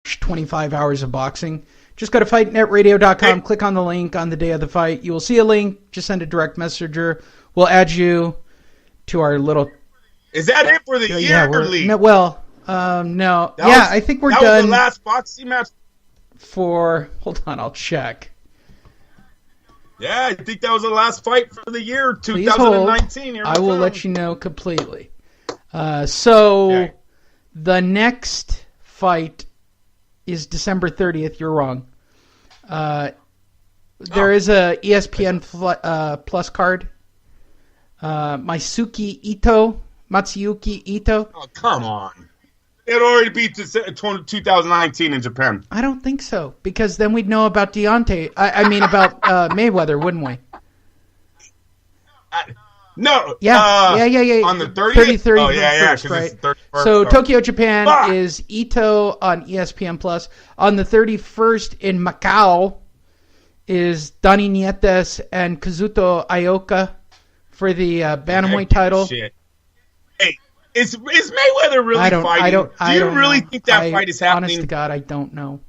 watch 25 hours of boxing. Just go to fightnetradio.com, click on the link on the day of the fight. You will see a link. Just send a direct messenger. We'll add you to our little... Is that it for the year, Lee? No, well, no. I think we're done. That was the last boxing match? Hold on, I'll check. Yeah, I think that was the last fight for the year, 2019. I will let you know completely. The next fight is December 30th. You're wrong. There is a ESPN Plus card. Matsuyuki Ito. Oh, come on. It already beat 2019 in Japan. I don't think so, because then we'd know about Deontay. About Mayweather, wouldn't we? No. Yeah. On the 30th? 30 oh, yeah, right. So Tokyo, Japan is Ito on ESPN Plus. On the 31st in Macau is Donny Nietes and Kazuto Ioka for the Bantamweight title. Shit. Hey, is Mayweather really fighting? Do you really think that fight is happening? Honest to God, I don't know.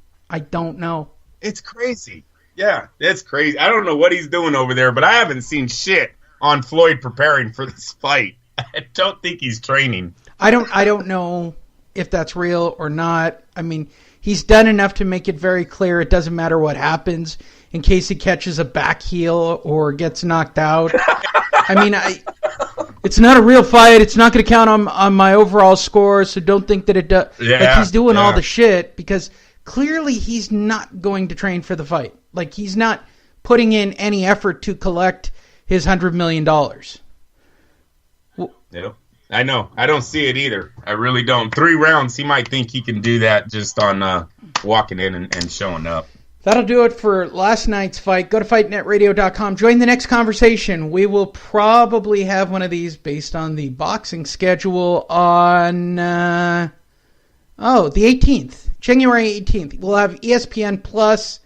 It's crazy. Yeah, it's crazy. I don't know what he's doing over there, but I haven't seen shit on Floyd preparing for this fight. I don't think he's training. I don't know if that's real or not. I mean, he's done enough to make it very clear it doesn't matter what happens in case he catches a back heel or gets knocked out. It's not a real fight. It's not going to count on my overall score, so don't think that it does. Yeah, like he's doing all the shit because clearly he's not going to train for the fight. Like he's not putting in any effort to collect his $100 million. Yeah, I know. I don't see it either. I really don't. 3 rounds, he might think he can do that just on walking in and showing up. That'll do it for last night's fight. Go to fightnetradio.com. Join the next conversation. We will probably have one of these based on the boxing schedule on the 18th. January 18th. We'll have ESPN Plus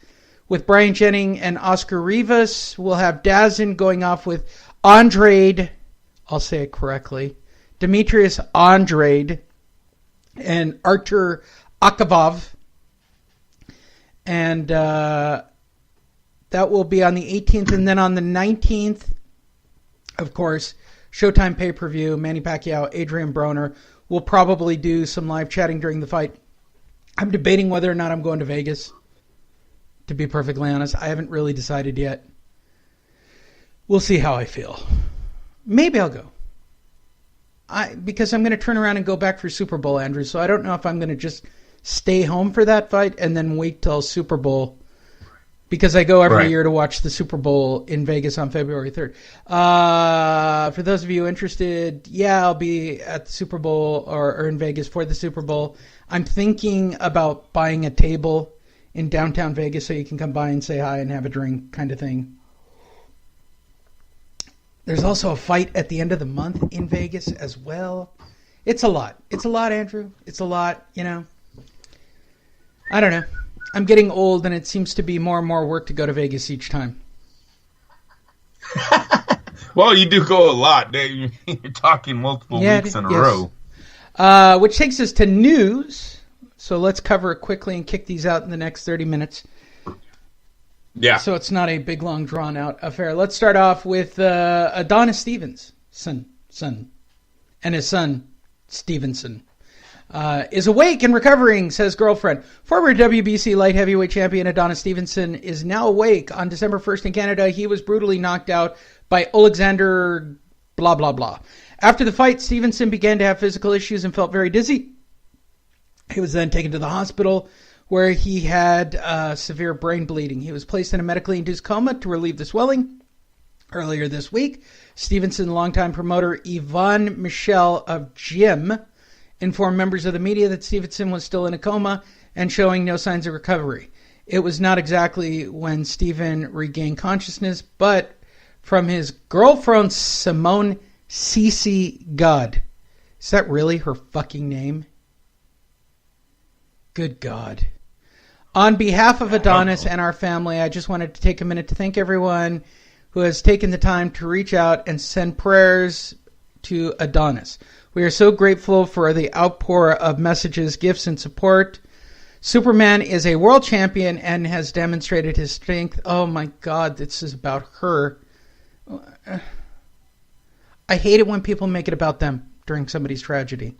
with Brian Jennings and Oscar Rivas. We'll have DAZN going off with Andrade, I'll say it correctly, Demetrius Andrade and Artur Akavov. And that will be on the 18th. And then on the 19th, of course, Showtime pay-per-view, Manny Pacquiao, Adrian Broner. We'll probably do some live chatting during the fight. I'm debating whether or not I'm going to Vegas. To be perfectly honest, I haven't really decided yet. We'll see how I feel. Maybe I'll go. Because I'm going to turn around and go back for Super Bowl, Andrew. So I don't know if I'm going to just stay home for that fight and then wait till Super Bowl. Because I go every year to watch the Super Bowl in Vegas on February 3rd. For those of you interested, I'll be at the Super Bowl or in Vegas for the Super Bowl. I'm thinking about buying a table in downtown Vegas so you can come by and say hi and have a drink kind of thing. There's also a fight at the end of the month in Vegas as well. It's a lot. It's a lot, Andrew. It's a lot, I don't know. I'm getting old, and it seems to be more and more work to go to Vegas each time. Well, you do go a lot. You're talking multiple weeks in a row. Which takes us to news. So let's cover it quickly and kick these out in the next 30 minutes. Yeah. So it's not a big, long, drawn-out affair. Let's start off with Adonis Stevenson, and his son, Stevenson. Is awake and recovering, says girlfriend. Former WBC light heavyweight champion Adonis Stevenson is now awake. On December 1st in Canada, he was brutally knocked out by Alexander blah, blah, blah. After the fight, Stevenson began to have physical issues and felt very dizzy. He was then taken to the hospital where he had severe brain bleeding. He was placed in a medically induced coma to relieve the swelling. Earlier this week, Stevenson longtime promoter Yvonne Michel of Gym informed members of the media that Stevenson was still in a coma and showing no signs of recovery. It was not exactly when Steven regained consciousness, but from his girlfriend Simone Cici God. Is that really her fucking name? Good God. On behalf of Adonis and our family, I just wanted to take a minute to thank everyone who has taken the time to reach out and send prayers to Adonis. We are so grateful for the outpour of messages, gifts, and support. Superman is a world champion and has demonstrated his strength. Oh my God, this is about her. I hate it when people make it about them during somebody's tragedy.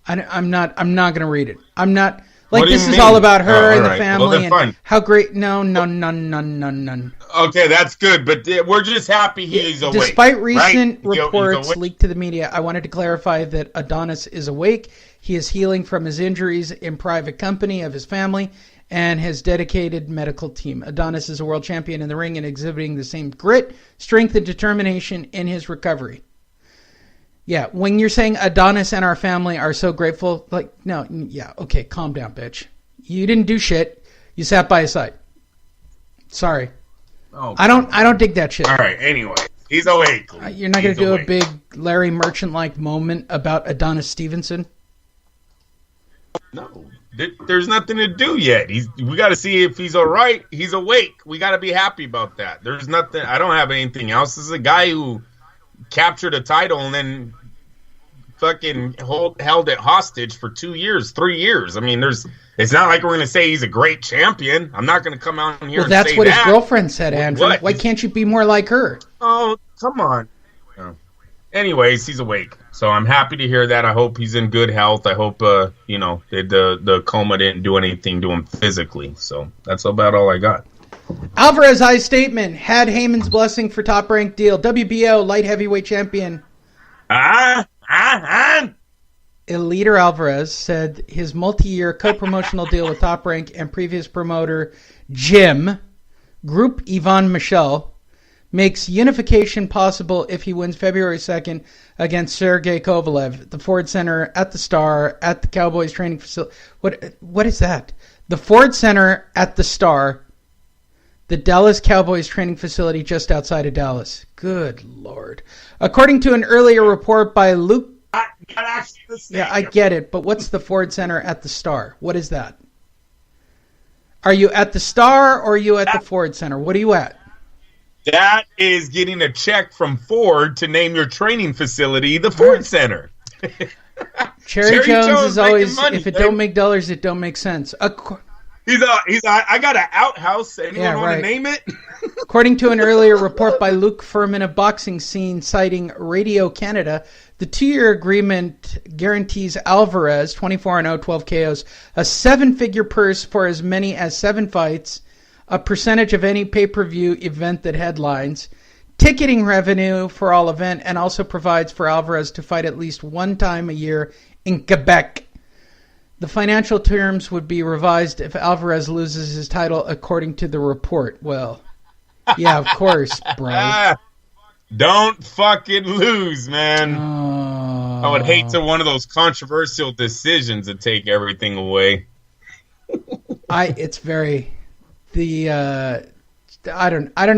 I'm not going to read it. I'm not like this is all about her and the family and fine. How great. No. Okay, that's good, but we're just happy he's awake. Despite recent reports leaked to the media, I wanted to clarify that Adonis is awake. He is healing from his injuries in private company of his family and his dedicated medical team. Adonis is a world champion in the ring and exhibiting the same grit, strength, and determination in his recovery. Yeah, when you're saying Adonis and our family are so grateful, like, no, yeah, okay, calm down, bitch. You didn't do shit. You sat by his side. Sorry. Oh, I don't dig that shit. All right, anyway, he's awake. You're not going to do a big Larry Merchant-like moment about Adonis Stevenson? No, there's nothing to do yet. We got to see if he's all right. He's awake. We got to be happy about that. There's nothing. I don't have anything else. This is a guy who captured a title and then fucking held it hostage for 2 years, 3 years. I mean, it's not like we're going to say he's a great champion. I'm not going to come out here and say that. Well, that's what his girlfriend said, Andrew. What? Why can't you be more like her? Oh, come on. Oh. Anyways, he's awake. So I'm happy to hear that. I hope he's in good health. I hope, the coma didn't do anything to him physically. So that's about all I got. Alvarez statement had Haymon's blessing for top rank deal. WBO light heavyweight champion. Eliter Alvarez said his multi-year co-promotional deal with Top Rank and previous promoter Jim Group Yvonne Michel makes unification possible if he wins February 2nd against Sergey Kovalev, the Ford Center at the Star at the Cowboys training facility. What is that? The Ford Center at the Star, the Dallas Cowboys training facility just outside of Dallas. Good Lord. According to an earlier report by Luke... Yeah, I get it, but what's the Ford Center at the Star? What is that? Are you at the Star or are you at the Ford Center? What are you at? That is getting a check from Ford to name your training facility the Ford Center. Cherry Jones is always, money, if it don't make dollars, it don't make sense. I got an outhouse. Anyone want to name it? According to an earlier report by Luke Furman of Boxing Scene citing Radio Canada, the 2-year agreement guarantees Alvarez, 24-0, 12 KOs, a 7-figure purse for as many as 7 fights, a percentage of any pay-per-view event that headlines, ticketing revenue for all event, and also provides for Alvarez to fight at least one time a year in Quebec. The financial terms would be revised if Alvarez loses his title, according to the report. Well, yeah, of course, bro. Don't fucking lose, man. I would hate to one of those controversial decisions to take everything away. I don't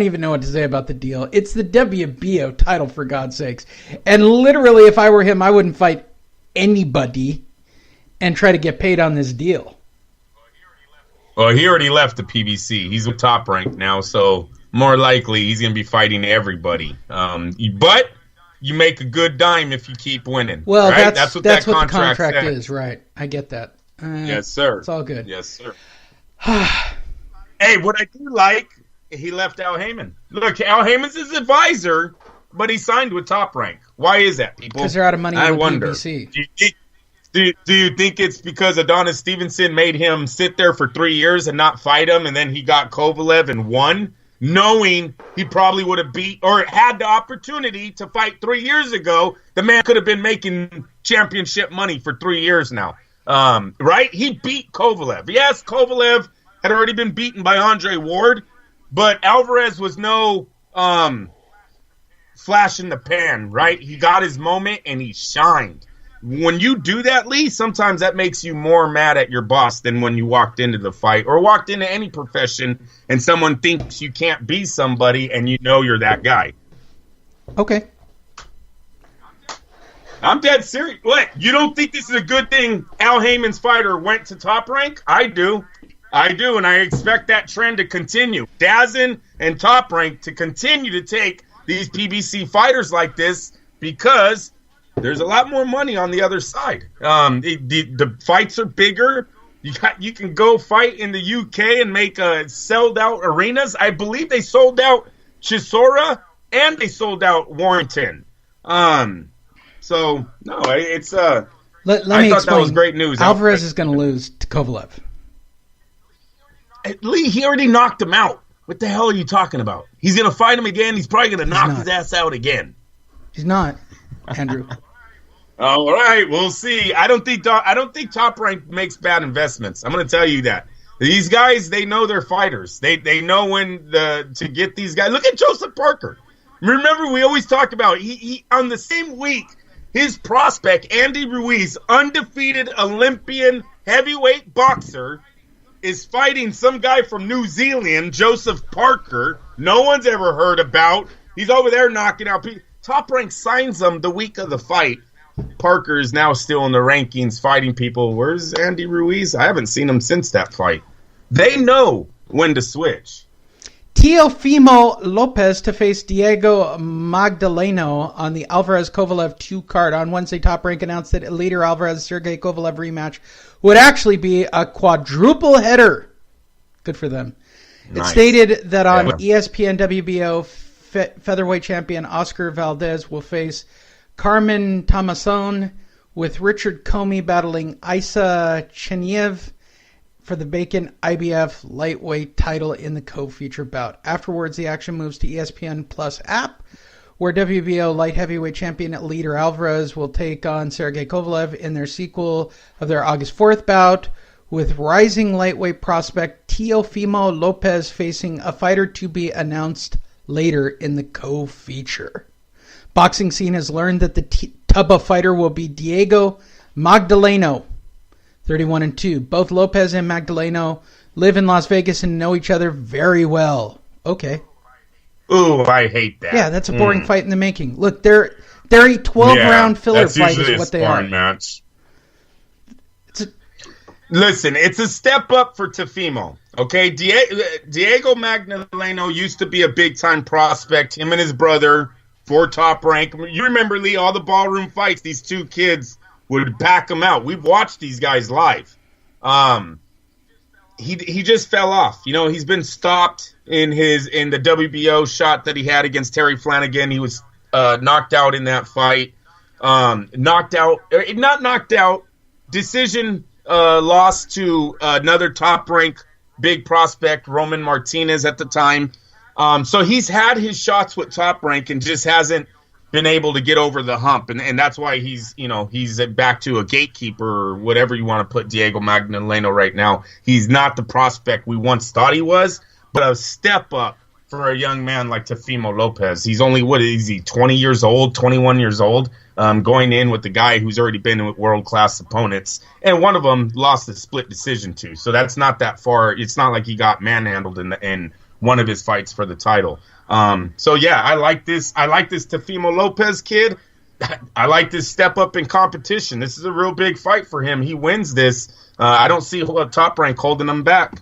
even know what to say about the deal. It's the WBO title, for God's sakes. And literally, if I were him, I wouldn't fight anybody and try to get paid on this deal. Well, he already left the PBC. He's with Top Rank now, so more likely he's going to be fighting everybody. But you make a good dime if you keep winning. Well, right? that's what the contract is, right? I get that. Yes, sir. It's all good. Yes, sir. Hey, what I do like, he left Al Haymon. Look, Al Haymon's his advisor, but he signed with Top Rank. Why is that, people? Because they're out of money I with wonder. PBC. Do you think it's because Adonis Stevenson made him sit there for 3 years and not fight him, and then he got Kovalev and won, knowing he probably would have beat or had the opportunity to fight 3 years ago? The man could have been making championship money for 3 years now, right? He beat Kovalev. Yes, Kovalev had already been beaten by Andre Ward, but Alvarez was no flash in the pan, right? He got his moment and he shined. When you do that, Lee, sometimes that makes you more mad at your boss than when you walked into the fight or walked into any profession and someone thinks you can't be somebody and you know you're that guy. Okay. I'm dead serious. What? You don't think this is a good thing Al Haymon's fighter went to Top Rank? I do, and I expect that trend to continue. DAZN and Top Rank to continue to take these PBC fighters like this because there's a lot more money on the other side. The fights are bigger. You can go fight in the UK and make sold out arenas. I believe they sold out Chisora and they sold out Warrington. So no, it's Let me I thought explain. that was great news. Alvarez is going to lose to Kovalev. Lee, he already knocked him out. What the hell are you talking about? He's going to fight him again. He's probably going to knock his ass out again. He's not, Andrew. All right, we'll see. I don't think Top Rank makes bad investments. I'm going to tell you that. These guys, they know they're fighters. They know when to get these guys. Look at Joseph Parker. Remember, we always talked about he on the same week, his prospect, Andy Ruiz, undefeated Olympian heavyweight boxer, is fighting some guy from New Zealand, Joseph Parker. No one's ever heard about. He's over there knocking out people. Top Rank signs him the week of the fight. Parker is now still in the rankings fighting people. Where's Andy Ruiz? I haven't seen him since that fight. They know when to switch. Teofimo Lopez to face Diego Magdaleno on the Alvarez-Kovalev 2 card. On Wednesday, Top Rank announced that Leader Alvarez-Sergey Kovalev rematch would actually be a quadruple header. Good for them. Nice. It stated that on ESPN WBO, featherweight champion Oscar Valdez will face Carmen Tomason, with Richard Comey battling Isa Cheniev for the vacant IBF lightweight title in the co-feature bout. Afterwards, the action moves to ESPN Plus app, where WBO light heavyweight champion Leader Alvarez will take on Sergey Kovalev in their sequel of their August 4th bout, with rising lightweight prospect Teofimo Lopez facing a fighter to be announced later in the co-feature. Boxing Scene has learned that the Tubba fighter will be Diego Magdaleno, 31-2. Both Lopez and Magdaleno live in Las Vegas and know each other very well. Okay. Ooh, I hate that. Yeah, that's a boring fight in the making. Look, they're a 12-round filler fight is what they are. Match. Listen, it's a step up for Teofimo. Okay, Diego Magdaleno used to be a big-time prospect. Him and his brother for Top Rank. You remember, Lee, all the ballroom fights, these two kids would back him out. We've watched these guys live. He just fell off. You know, he's been stopped in the WBO shot that he had against Terry Flanagan. He was knocked out in that fight. Decision lost to another Top Rank big prospect, Roman Martinez at the time. So he's had his shots with Top Rank and just hasn't been able to get over the hump, and that's why he's back to a gatekeeper or whatever you want to put Diego Magdaleno right now. He's not the prospect we once thought he was, but a step up for a young man like Teofimo Lopez. He's only, 20 years old, 21 years old, going in with the guy who's already been with world-class opponents, and one of them lost a split decision to, so that's not that far. It's not like he got manhandled in one of his fights for the title. So yeah, I like this Teofimo Lopez kid. I like this step up in competition. This is a real big fight for him. He wins this. I don't see Top Rank holding him back.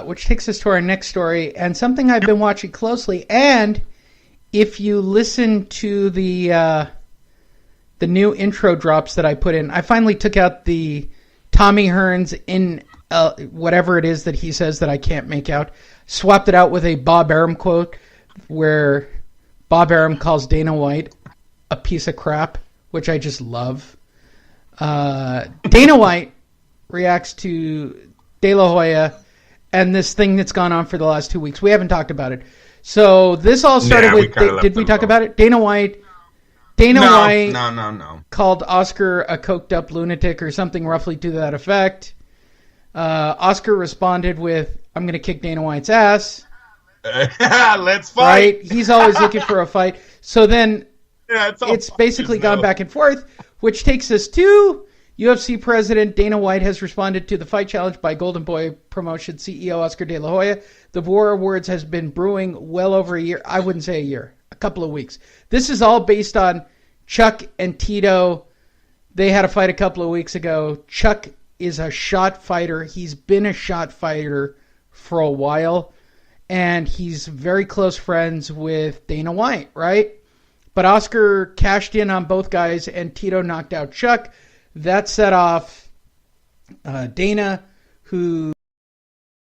Which takes us to our next story, and something I've been watching closely. And if you listen to the new intro drops that I put in, I finally took out the Tommy Hearns in whatever it is that he says that I can't make out. Swapped it out with a Bob Arum quote where Bob Arum calls Dana White a piece of crap, which I just love. Dana White reacts to De La Hoya and this thing that's gone on for the last 2 weeks. We haven't talked about it. So this all started with, did we talk about it? Dana White called Oscar a coked up lunatic or something roughly to that effect. Oscar responded with, I'm going to kick Dana White's ass. Let's fight. Right? He's always looking for a fight. So then it's basically gone back and forth, which takes us to UFC president Dana White has responded to the fight challenge by Golden Boy Promotion CEO Oscar De La Hoya. The War Awards has been brewing well over a year. I wouldn't say a year, a couple of weeks. This is all based on Chuck and Tito. They had a fight a couple of weeks ago. Chuck is a shot fighter. He's been a shot fighter for a while, and he's very close friends with Dana White, right? But Oscar cashed in on both guys, and Tito knocked out Chuck. That set off Dana, who